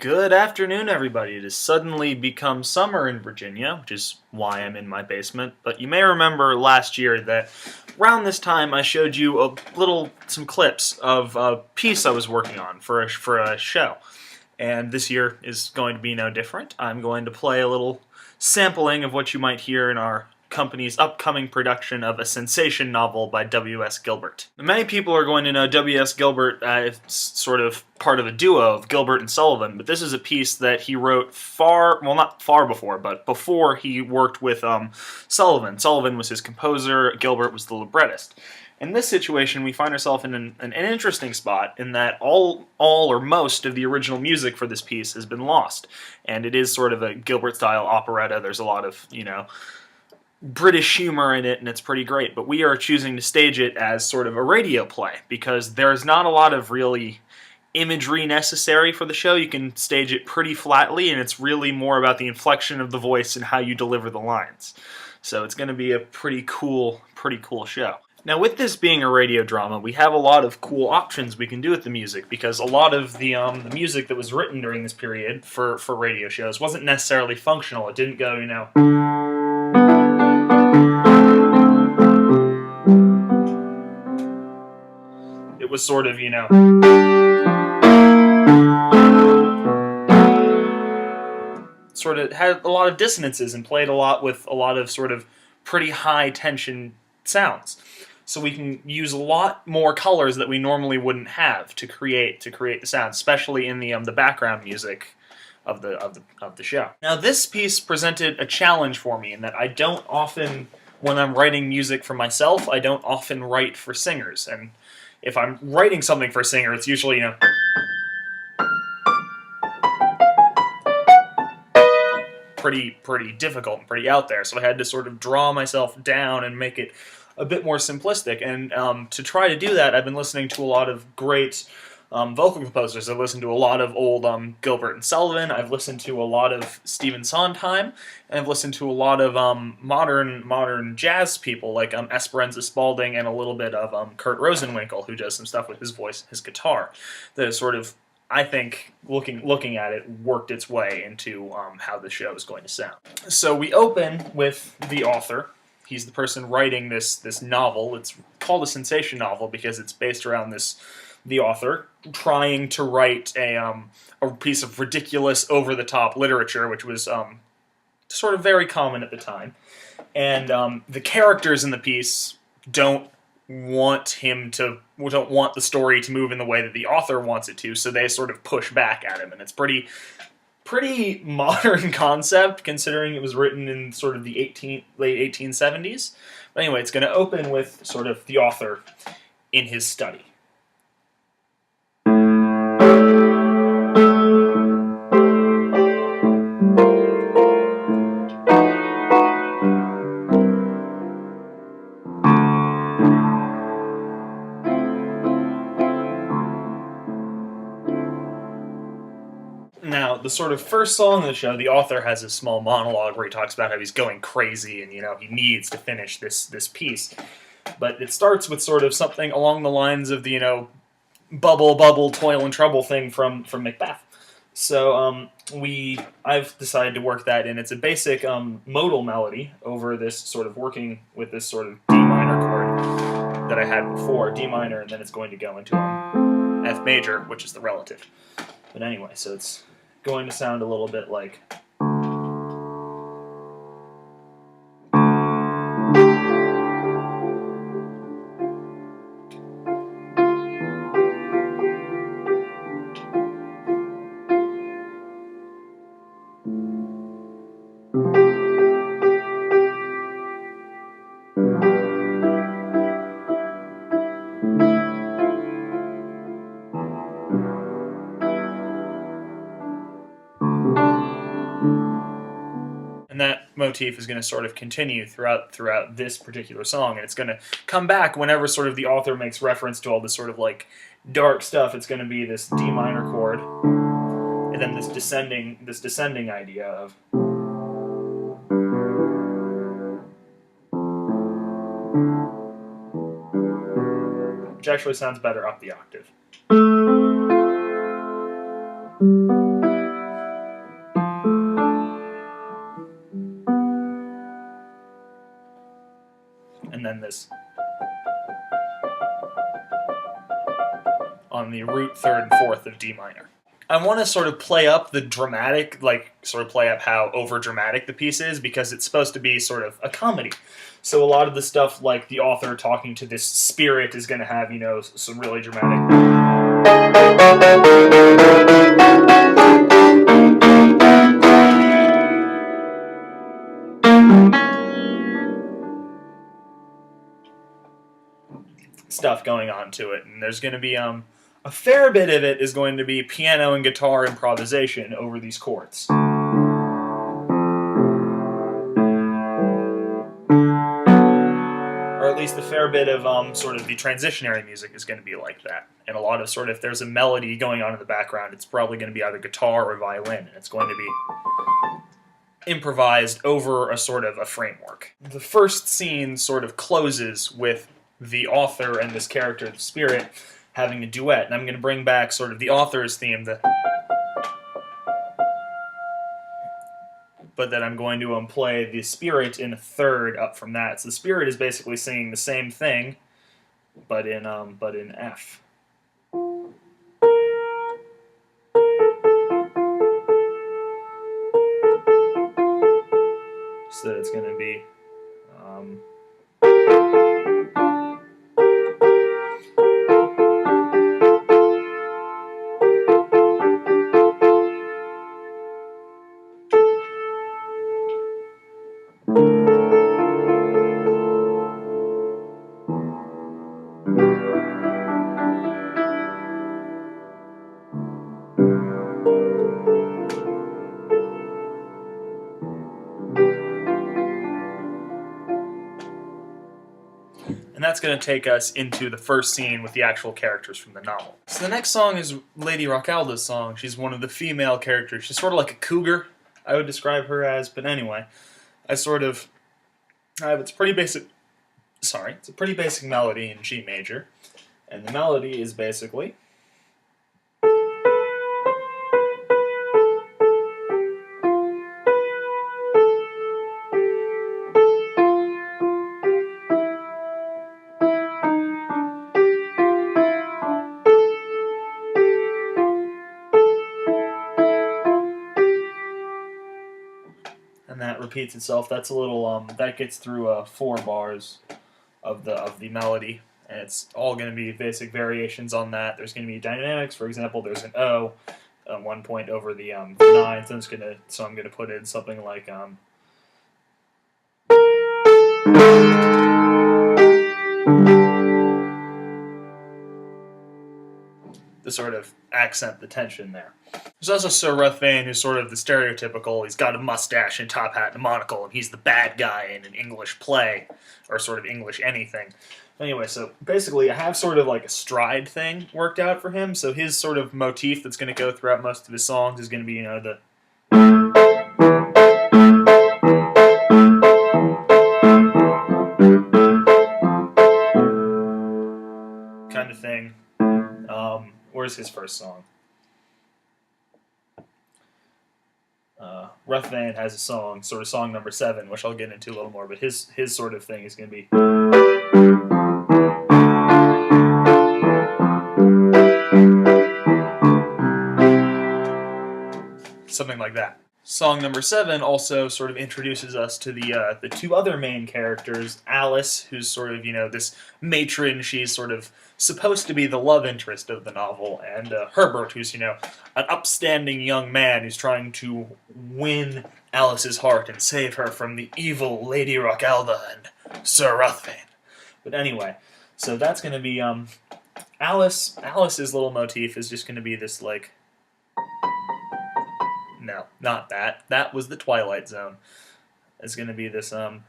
Good afternoon, everybody. It has suddenly become summer in Virginia, which is why I'm in my basement. But you may remember last year that around this time I showed you some clips of a piece I was working on for a show. And this year is going to be no different. I'm going to play a little sampling of what you might hear in our company's upcoming production of a sensation novel by W.S. Gilbert. Many people are going to know W.S. Gilbert as sort of part of a duo of Gilbert and Sullivan, but this is a piece that he wrote not far before, but before he worked with Sullivan. Sullivan was his composer, Gilbert was the librettist. In this situation, we find ourselves in an interesting spot in that all or most of the original music for this piece has been lost. And it is sort of a Gilbert-style operetta. There's a lot of, British humor in it, and it's pretty great. But we are choosing to stage it as sort of a radio play, because there's not a lot of really imagery necessary for the show. You can stage it pretty flatly, and it's really more about the inflection of the voice and how you deliver the lines. So it's going to be a pretty cool show. Now, with this being a radio drama, we have a lot of cool options we can do with the music, because a lot of the music that was written during this period for radio shows wasn't necessarily functional. It didn't go, It was sort of, sort of had a lot of dissonances and played a lot with a lot of sort of pretty high tension sounds. So we can use a lot more colors that we normally wouldn't have to create the sound, especially in the background music of the show. Now, this piece presented a challenge for me in that I don't often, when I'm writing music for myself, I don't often write for singers. And if I'm writing something for a singer, it's usually, pretty difficult and pretty out there. So I had to sort of draw myself down and make it a bit more simplistic. And to try to do that, I've been listening to a lot of great vocal composers. I've listened to a lot of old Gilbert and Sullivan. I've listened to a lot of Stephen Sondheim, and I've listened to a lot of modern jazz people like Esperanza Spalding and a little bit of Kurt Rosenwinkel, who does some stuff with his voice, his guitar, that is sort of, I think, looking at it, worked its way into how the show is going to sound. So we open with the author. He's the person writing this novel. It's called a sensation novel because it's based around the author trying to write a piece of ridiculous, over-the-top literature, which was sort of very common at the time. And the characters in the piece don't want the story to move in the way that the author wants it to, so they sort of push back at him. And it's pretty modern concept, considering it was written in sort of the late 1870s. But anyway, it's going to open with sort of the author in his study. Now, the sort of first song of the show, the author has a small monologue where he talks about how he's going crazy and, he needs to finish this piece. But it starts with sort of something along the lines of the, bubble, toil and trouble thing from Macbeth. So I've decided to work that in. It's a basic modal melody over this sort of working with this sort of D minor chord that I had before, D minor, and then it's going to go into F major, which is the relative. But anyway, so it's going to sound a little bit like... And that motif is going to sort of continue throughout this particular song, and it's going to come back whenever sort of the author makes reference to all this sort of like dark stuff. It's going to be this D minor chord, and then this descending idea of... which actually sounds better up the octave. this on the root third and fourth of D minor. I want to sort of play up the dramatic, like sort of play up how over dramatic the piece is, because it's supposed to be sort of a comedy. So a lot of the stuff, like the author talking to this spirit, is going to have, you know, some really dramatic stuff going on to it, and there's going to be a fair bit of it is going to be piano and guitar improvisation over these chords. Or at least a fair bit of sort of the transitionary music is going to be like that. And a lot of sort of, if there's a melody going on in the background, it's probably going to be either guitar or violin, and it's going to be improvised over a sort of a framework. The first scene sort of closes with the author and this character, the spirit, having a duet, and I'm going to bring back sort of the author's theme, but then I'm going to play the spirit in a third up from that. So the spirit is basically singing the same thing, but in F. So it's going to be and that's going to take us into the first scene with the actual characters from the novel. So the next song is Lady Rocalda's song. She's one of the female characters. She's sort of like a cougar, I would describe her as, but anyway, it's a pretty basic melody in G major, and the melody is basically and that repeats itself. That's a little that gets through 4 bars of the melody, and it's all going to be basic variations on that. There's going to be dynamics. For example, there's an O at one point over the 9th, so I'm gonna put in something like to sort of accent the tension there. There's also Sir Ruthven, who's sort of the stereotypical, he's got a mustache and top hat and a monocle, and he's the bad guy in an English play, or sort of English anything. Anyway, so basically I have sort of like a stride thing worked out for him, so his sort of motif that's going to go throughout most of his songs is going to be, you know, the kind of thing. Where's his first song? Ruthven has a song, sort of song number 7, which I'll get into a little more, but his sort of thing is going to be something like that. Song number 7 also sort of introduces us to the 2 other main characters, Alice, who's sort of, you know, this matron, she's sort of supposed to be the love interest of the novel, and Herbert, who's, you know, an upstanding young man who's trying to win Alice's heart and save her from the evil Lady Rocalda and Sir Ruthven. But anyway, so that's going to be, Alice's little motif is just going to be this, like, no, not that. That was the Twilight Zone. It's going to be this, and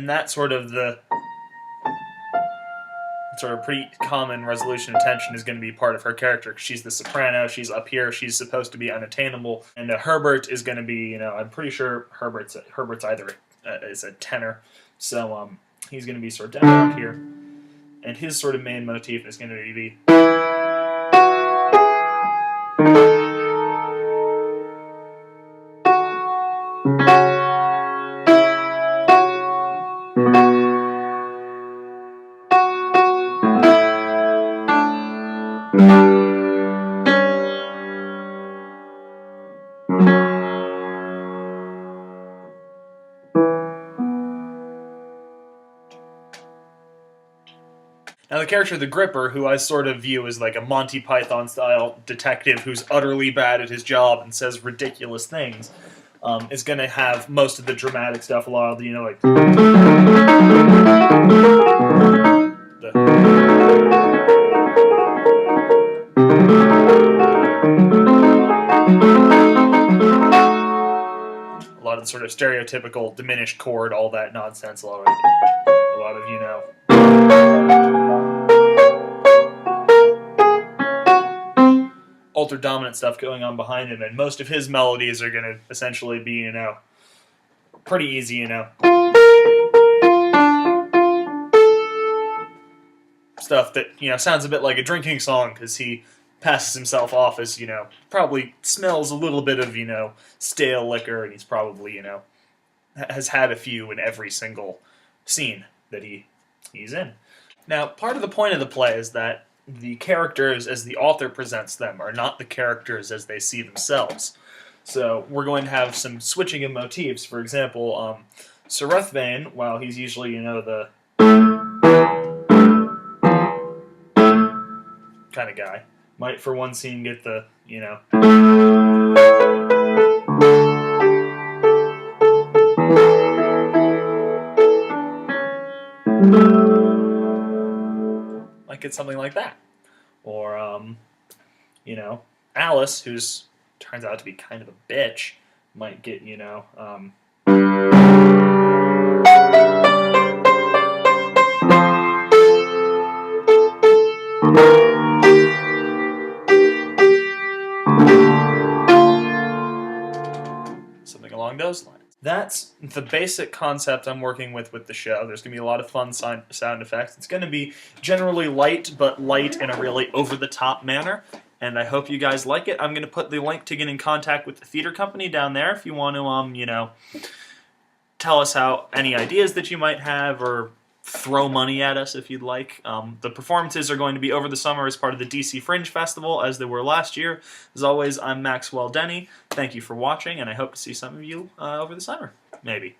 that's sort of the sort of pretty common resolution of tension is going to be part of her character. She's the soprano, she's up here, she's supposed to be unattainable, and Herbert is going to be, you know, I'm pretty sure Herbert's either is a tenor, So he's going to be sort of down out here, and his sort of main motif is going to be Now, the character of the Gripper, who I sort of view as like a Monty Python-style detective who's utterly bad at his job and says ridiculous things, is going to have most of the dramatic stuff, a lot of the, like a lot of the sort of stereotypical diminished chord, all that nonsense, a lot of altered dominant stuff going on behind him, and most of his melodies are going to essentially be, pretty easy, stuff that, sounds a bit like a drinking song, because he passes himself off as, probably smells a little bit of, stale liquor, and he's probably, has had a few in every single scene that he's in. Now, part of the point of the play is that the characters, as the author presents them, are not the characters as they see themselves. So we're going to have some switching of motifs. For example, Sir Ruthven, while he's usually, the kind of guy, might for one scene get the, might get something like that. Or, Alice, who's turns out to be kind of a bitch, might get, something along those lines. That's the basic concept I'm working with the show. There's going to be a lot of fun sound effects. It's going to be generally light, but light in a really over-the-top manner, and I hope you guys like it. I'm going to put the link to get in contact with the theater company down there if you want to, tell us any ideas that you might have, or throw money at us if you'd like. The performances are going to be over the summer as part of the D.C Fringe Festival, as they were last year. As always, I'm Maxwell Denny. Thank you for watching, and I hope to see some of you over the summer. Maybe.